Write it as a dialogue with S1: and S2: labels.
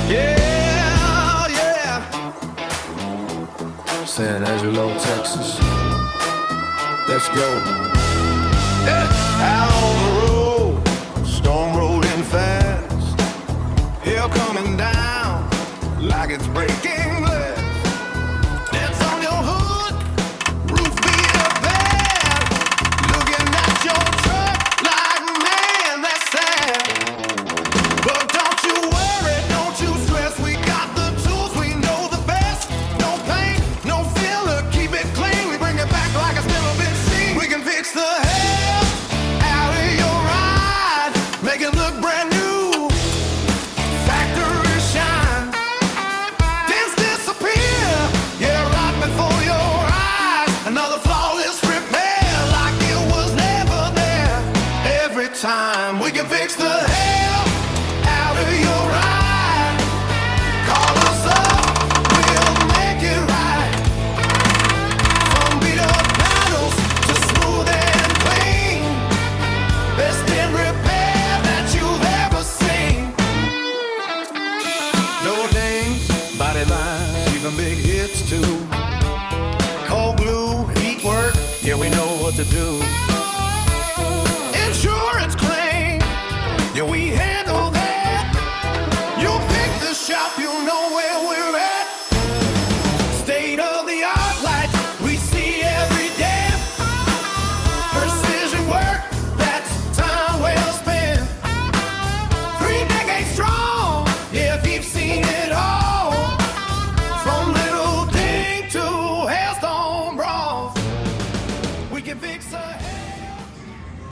S1: Yeah, yeah.
S2: San Angelo, Texas. Let's go.
S1: Yeah. Out on the road, storm rolling fast. Hill coming down like it's breaking glass. Dents on your hood, roof being bad. Looking at your truck like, man, that's sad. But don't you worry, don't you stress. We got the tools, we know the best. No paint, no filler, keep it clean. We bring it back like it's never been seen. We can fix the hell out of your ride, make it look brand new. Factory shine, dents disappear, yeah, right before your eyes. Another flawless repair like it was never there. Every time we can fix the hell out of your ride. Call us up, we'll make it right. From beat up panels to smooth and clean, best dent repair that you've ever seen. No dings, body lines, even big hits too. Cold glue, heat work, yeah, we know what to do. Insurance claim, yeah, we handle that. You pick the shop, you know where we're at. State of the art lights, we see every day. Precision work, that's time well spent. 3 decades strong, yeah, we've seen it all. From little ding to hailstone brawls, we can fix a